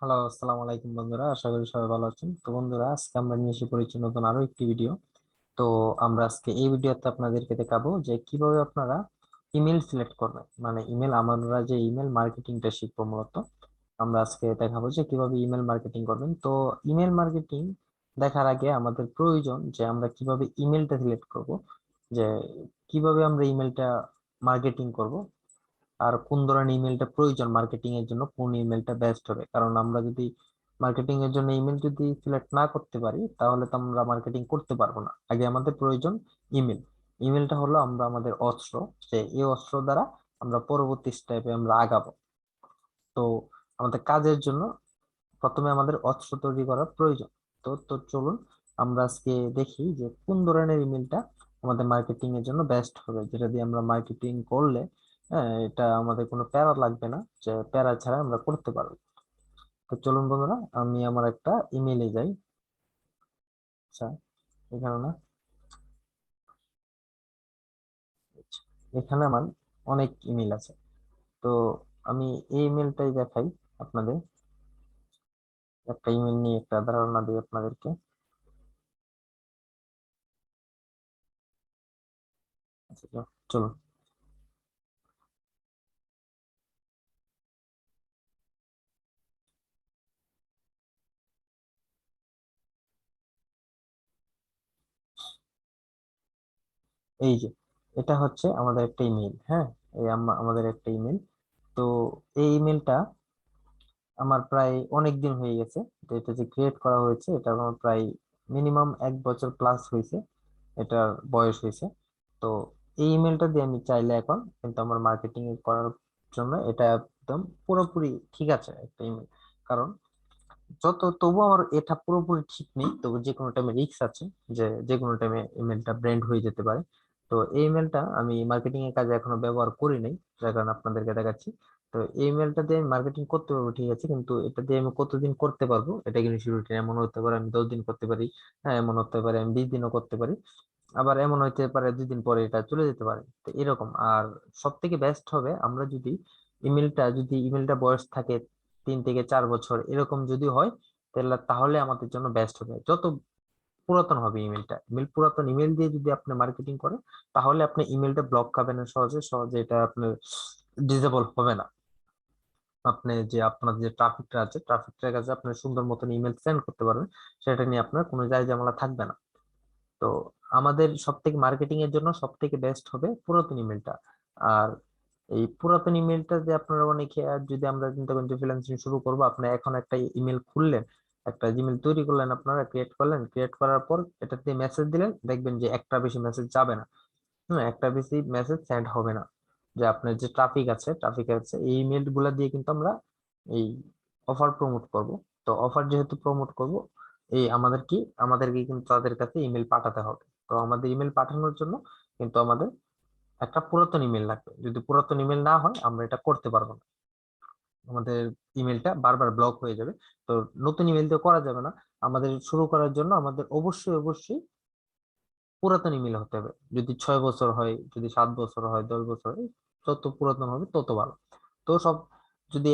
Hello, আসসালামু আলাইকুম বন্ধুরা। আশা করি সবাই ভালো আছেন। তো বন্ধুরা, আজকে আমরা নিয়ে এসে পড়েছি নতুন আরো একটি ভিডিও। তো আমরা আজকে এই ভিডিওতে আপনাদেরকে দেখাবো যে কিভাবে আপনারা ইমেল সিলেক্ট করবেন, মানে ইমেল, আমরা যে ইমেল মার্কেটিংটা শিখবো মূলত। আমরা আজকে দেখাবো যে কিভাবে ইমেল মার্কেটিং করবেন। তো ইমেল মার্কেটিং দেখার আগে আমাদের প্রয়োজন যে আমরা কিভাবে ইমেলটা সিলেক্ট করব, যে কিভাবে আমরা ইমেলটা মার্কেটিং করব, আর কোন ধরনের ইমেলটা প্রয়োজন মার্কেটিং এর জন্য, কোন ইমেলটা বেস্ট হবে। কারণ আমরা যদি মার্কেটিং এর জন্য ইমেল যদি সিলেক্ট না করতে পারি তাহলে তো আমরা মার্কেটিং করতে পারবো না। আগে আমাদের প্রয়োজন ইমেল। ইমেলটা হলো আমরা আমাদের অস্ত্র, যে এই অস্ত্র দ্বারা আমরা পরবর্তী স্টেপে আমরা আগাবো। তো আমাদের কাজের জন্য প্রথমে আমাদের অস্ত্র তৈরি করার প্রয়োজন। তো তো চলুন আমরা আজকে দেখি যে কোন ধরনের ইমেলটা আমাদের মার্কেটিং এর জন্য বেস্ট হবে, যেটা দিয়ে আমরা মার্কেটিং করলে এটা আমাদের কোনো প্যারা লাগবে না, যে প্যারা ছাড়া আমরা করতে পারবো। তো চলুন বন্ধুরা, আমি আমার একটা ইমেলে যাই। আচ্ছা, এখানে না, আচ্ছা, এখানে আমার অনেক ইমেল আছে। তো আমি এই ইমেলটাই দেখাই আপনাদের। একটা ইমেল নিয়ে একটা ধারণা দিই আপনাদেরকে। আচ্ছা, চলুন। এই যে, এটা হচ্ছে আমাদের একটা ইমেল। হ্যাঁ, এই আমাদের একটা ইমেল। তো এই ইমেলটা আমার প্রায় অনেক দিন হয়ে গেছে। তো এটা যে ক্রিয়েট করা হয়েছে এটা আমার প্রায় মিনিমাম 1 বছর প্লাস হয়েছে, এটার বয়স হয়েছে। তো এই ইমেলটা দিয়ে আমি চাইলে এখন কিন্তু আমার মার্কেটিং করার জন্য এটা একদম পুরোপুরি ঠিক আছে একটা ইমেল। কারণ তবু আমার এটা পুরোপুরি ঠিক নেই, তবু যে কোনো টাইমে রিস্ক আছে, যে যে কোনো টাইমে ইমেলটা ব্র্যান্ড হয়ে যেতে পারে। তো এই ইমেলটা আমি মার্কেটিং এর কাজে এখনো ব্যবহার করি নাই, যার কারণে আপনাদেরকে দেখাচ্ছি। তো এই ইমেলটা দিয়ে আমি মার্কেটিং করতে পারবো ঠিক আছে, কিন্তু এটা দিয়ে আমি কতদিন করতে পারবো এটা কিন্তু সিউরিটি। এমন হতে পারে আমি 10 দিন করতে পারি, হ্যাঁ এমন হতে পারে আমি 20 দিনও করতে পারি, আবার এমন হইতে পারে 2 দিন পরে এটা চলে যেতে পারে। তো এরকম। আর সব থেকে বেস্ট হবে আমরা যদি ইমেলটা বয়স থাকে 3 থেকে 4 বছর এরকম যদি হয়, তাহলে তাহলে আমাদের জন্য বেস্ট হবে। যত পুরাতন হবে পুরাতন ইমেল দিয়ে যদি আপনি মার্কেটিং করেন, তাহলে আপনি ইমেলটা ব্লক খাবেন না, সহজে সহজে এটা আপনার ডিসেবল হবে না। আপনি যে আপনার যে ট্রাফিকটা আছে, ট্রাফিকটার কাছে আপনি সুন্দর মতন ইমেল সেন্ড করতে পারবেন, সেটা নিয়ে আপনার কোনো যায় ঝামেলা থাকবে না। তো আমাদের সব থেকে মার্কেটিং এর জন্য সব থেকে বেস্ট হবে পুরাতন ইমেলটা। আর এই পুরাতন ইমেলটা যে আপনারা অনেকে, আর যদি আমরা চিন্তা করি যে ফ্রিল্যান্সিং শুরু করবো, আপনি এখন একটা ইমেল খুললেন, একটা জিমেল তৈরি করলেন, আপনারা ক্রিয়েট করলেন, ক্রিয়েট করার পর এটাতে মেসেজ দিলেন, দেখবেন যে একটা বেশি মেসেজ যাবে না। একটা বেশি মেসেজ সেন্ড হবে না। যে আপনার যে ট্রাফিক আছে এই ইমেল গুলা দিয়ে কিন্তু আমরা এই অফার প্রমোট করব। তো অফার যেহেতু প্রমোট করব, এই আমাদেরকে কিন্তু তাদের কাছে ইমেল পাঠাতে হবে। তো আমাদের ইমেল পাঠানোর জন্য কিন্তু আমাদের একটা পুরাতন ইমেল লাগবে। যদি পুরাতন ইমেল না হয় আমরা এটা করতে পারবো না, আমাদের ইমেলটা বারবার ব্লক হয়ে যাবে। তো নতুন ইমেল দিয়ে করা যাবে না। আমাদের শুরু করার জন্য আমাদের অবশ্যই অবশ্যই পুরাতন ইমেল হতে হবে। যদি 6 বছর হয়, যদি 7 বছর হয়, 10 বছর হয়, যত পুরাতন হবে তত ভালো। তো সব, যদি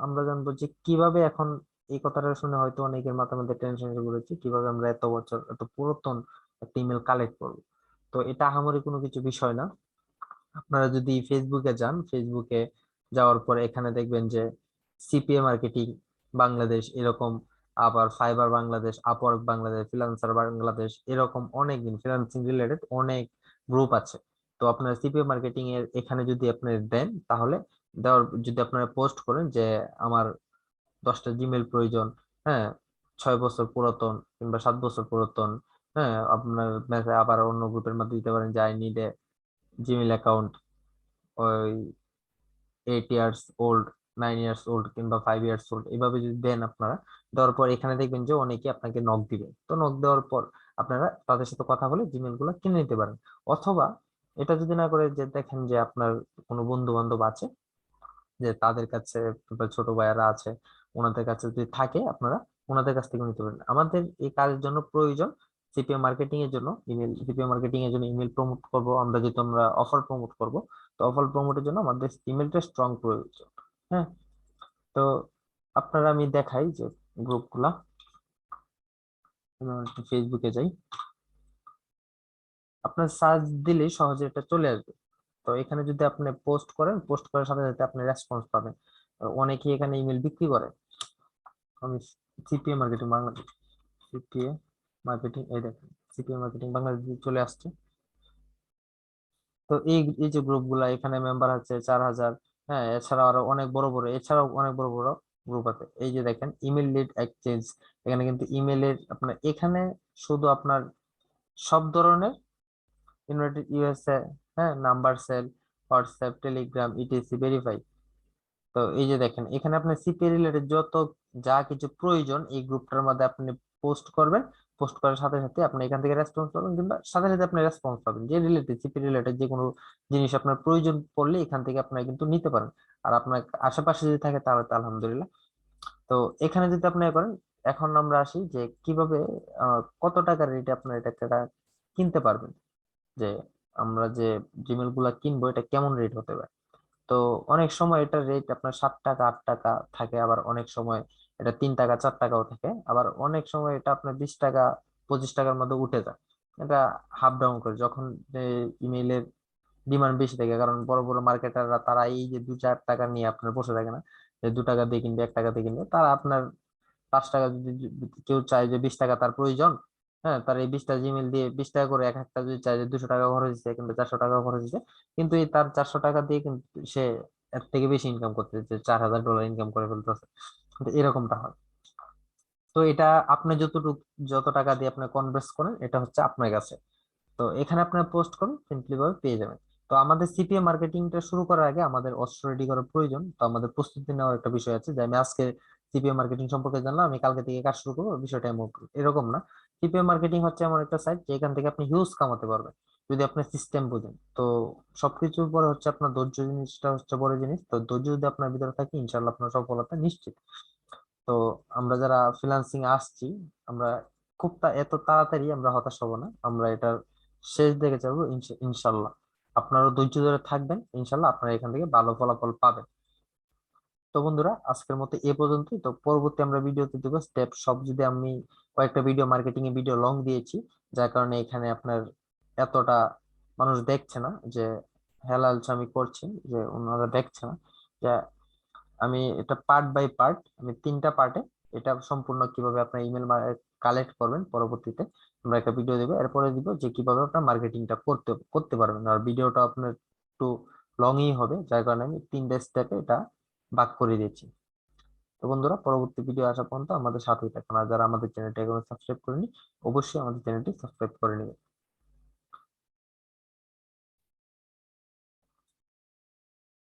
আমরা জানবো যে কিভাবে এখন, এই কথাটা শুনে হয়তো অনেকের মাথার মধ্যে টেনশন এসে পড়েছে, কিভাবে আমরা এত বছর এত পুরাতন একটা ইমেল কালেক্ট করবো। তো এটা আহামরি কোনো কিছু বিষয় না। আপনারা যদি ফেসবুকে যান, ফেসবুকে যাওয়ার পর এখানে দেখবেন যে সিপিএ মার্কেটিং বাংলাদেশ এরকম, আবার fibre Bangladesh, Upwork Bangladesh, freelancer Bangladesh, এরকম অনেক ফ্রিল্যান্সিং রিলেটেড অনেক গ্রুপ আছে। তো আপনার সিপিএ মার্কেটিং এর এখানে যদি আপনি দেন, তাহলে যদি আপনারা পোস্ট করেন যে আমার 10টা জিমেল প্রয়োজন, হ্যাঁ 6 বছর পুরাতন কিংবা 7 বছর পুরাতন, হ্যাঁ আপনার আবার অন্য গ্রুপের মধ্যে দিতে পারেন যে I need a Gmail account, ওই 8 ইয়ার্স ওল্ড, 9 ইয়ার্স ওল্ড কিংবা 5 ইয়ার্স ওল্ড, এইভাবে যদি দেন আপনারা, দেওয়ার পর এখানে দেখবেন যে অনেকে আপনাকে নক দিবে। তো নক দেওয়ার পর আপনারা তাদের সাথে কথা বলে জিমেল গুলো কিনে নিতে পারেন। অথবা এটা যদি না করে, যে দেখেন যে আপনার কোনো বন্ধু বান্ধব আছে, যে তাদের কাছে বা ছোট ভাইয়ারা আছে, ওনাদের কাছে যদি থাকে, আপনারা ওনাদের কাছ থেকে নিতে পারেন। আমাদের এই কাজের জন্য প্রয়োজন সিপিএম মার্কেটিং এর জন্য ইমেল প্রমোট করব আমরা, যেহেতু আমরা অফার প্রমোট করব। তো অফার প্রমোটের জন্য আমাদের ইমেলটা স্ট্রং প্রয়োজন। হ্যাঁ, তো আপনারা আমি দেখাই যে গ্রুপগুলা, ফেসবুকে যাই, আপনার সার্চ দিলেই সহজে এটা চলে আসবে। তো এখানে যদি আপনি পোস্ট করেন, পোস্ট করার সাথে সাথে আপনি রেসপন্স পাবেন। অনেকেই এখানে ইমেল বিক্রি করে। আমি CPA marketing Bangladesh, CPA marketing, এই দেখেন সিপিএ মার্কেটিং বাংলাদেশ চলে আসছে। তো এই এই যে গ্রুপগুলা, এখানে মেম্বার আছে 4,000। হ্যাঁ, এছাড়াও আরো অনেক বড় বড়, এছাড়াও অনেক বড় বড় গ্রুপ আছে। এই যে দেখেন ইমেল লিড এক্সচেঞ্জ, এখানে কিন্তু ইমেলের আপনার এখানে শুধু আপনার সব ধরনের ইউনাইটেড ইউএসএ, হ্যাঁ, number cell, WhatsApp, Telegram, ETC verify. তো এই যে দেখেন এখানে আপনার সিপি রিলেটেড যত যা কিছু প্রয়োজন এই গ্রুপটার মধ্যে আপনি পোস্ট করবেন। পোস্ট করার সাথে সাথে আপনি এখান থেকে রেসপন্স পাবেন, কিংবা সাথে সাথে আপনি রেসপন্স পাবেন যে রিলেটেড সিপি রিলেটেড যে কোনো জিনিস আপনার প্রয়োজন পড়লে এখান থেকে আপনারা কিন্তু নিতে পারেন। আর আপনার আশেপাশে যদি থাকে তাহলে তো আলহামদুলিল্লাহ। তো এখানে যদি আপনি করেন, এখন আমরা আসি যে কিভাবে কত টাকার রেটে আপনার এটা কিনতে পারবেন, যে আমরা যে জিমেল গুলা কিনবো এটা কেমন রেট হতে পারে। তো অনেক সময় এটা রেট আপনার 7 টাকা 8 টাকা থাকে, আবার অনেক সময় এটা 3 টাকা 4 টাকাও থাকে, আবার অনেক সময় এটা আপনার 20 টাকা 25 টাকার মধ্যে উঠে যায়। এটা হাফ ডাউন করে যখন ইমেইলের ডিমান্ড বেশি থাকে, কারণ বড় বড় মার্কেটাররা তারা এই যে 2-4 টাকা নিয়ে আপনার বসে থাকে না, যে 2 টাকা দিয়ে কিনবে 1 টাকা দিয়ে কিনবে, তারা আপনার 5 টাকা যদি কেউ চায় যে 20 টাকা তার প্রয়োজন, হ্যাঁ, তার এই 20টা জিমেল দিয়ে 20 টাকা করে এক একটা যদি চায় যে 200 টাকা খরচ দিচ্ছে কিন্তু 400 টাকা খরচ দিচ্ছে, কিন্তু এই তার 400 টাকা দিয়ে কিন্তু সে এর থেকে বেশি ইনকাম করতেছে, $4,000 ইনকাম করে ফেলতেছে। কিন্তু এরকমটা হয়। তো এটা আপনি যত টাকা দিয়ে আপনি কনভার্স করেন এটা হচ্ছে আপনার কাছে। তো এখানে আপনার পোস্ট করুন, সিম্পলি ভাবে পেয়ে যাবেন। তো আমাদের সিপিএ মার্কেটিংটা শুরু করার আগে আমাদের অস্ত্র রেডি করার প্রয়োজন। তো আমাদের প্রস্তুতি নেওয়ার একটা বিষয় আছে, যে আমি আজকে সিপিএ মার্কেটিং সম্পর্কে জানলাম, আমি কালকে থেকে কাজ শুরু করবো, বিষয়টা এমন এরকম না। সিপিএ মার্কেটিং হচ্ছে এমন একটা সাইট যেখান থেকে আপনি হিউজ কামাতে পারবেন যদি আপনি সিস্টেম বুঝেন। তো সবকিছুর পরে হচ্ছে আপনার ধৈর্য, জিনিসটা হচ্ছে বড় জিনিস। তো ধৈর্য যদি আপনার ভিতরে থাকে, ইনশাল্লাহ আপনার সফলতা নিশ্চিত। তো আমরা যারা ফ্রিল্যান্সিং আসছি, আমরা এত তাড়াতাড়ি আমরা হতাশ হব না, আমরা এটার শেষ দিকে যাবো ইনশাল্লাহ। আপনারও ধৈর্য ধরে থাকবেন, ইনশাল্লাহ আপনারা এখান থেকে ভালো ফলাফল পাবেন। তো বন্ধুরা, আজকের মতো এ পর্যন্তই। তো পরবর্তী আমরা ভিডিওতে দেবো স্টেপ সব। যদি আমি কয়েকটা ভিডিও মার্কেটিং এর ভিডিও লং দিয়েছি, যার কারণে এখানে আপনার এতটা মানুষ দেখছে না, যে হেলাল আমি করছি, যে ওনারা দেখছে না। যে আমি এটা পার্ট বাই পার্ট, আমি 3টা পার্টে এটা সম্পূর্ণ কিভাবে আপনার ইমেল কালেক্ট করবেন পরবর্তীতে আমরা একটা ভিডিও দেবো। এরপরে দিব যে কিভাবে আপনার মার্কেটিংটা করতে করতে পারবেন। আর ভিডিওটা আপনার একটু লংই হবে, যার কারণে আমি 3টা স্টেপে এটা ভাগ করে দিয়েছি। তো বন্ধুরা, পরবর্তী ভিডিও আসা পর্যন্ত আমাদের সাথেই থাকুন। আর যারা আমাদের চ্যানেলটি এখনো সাবস্ক্রাইব করেনি, অবশ্যই আমাদের চ্যানেলটি সাবস্ক্রাইব করে নেবেন।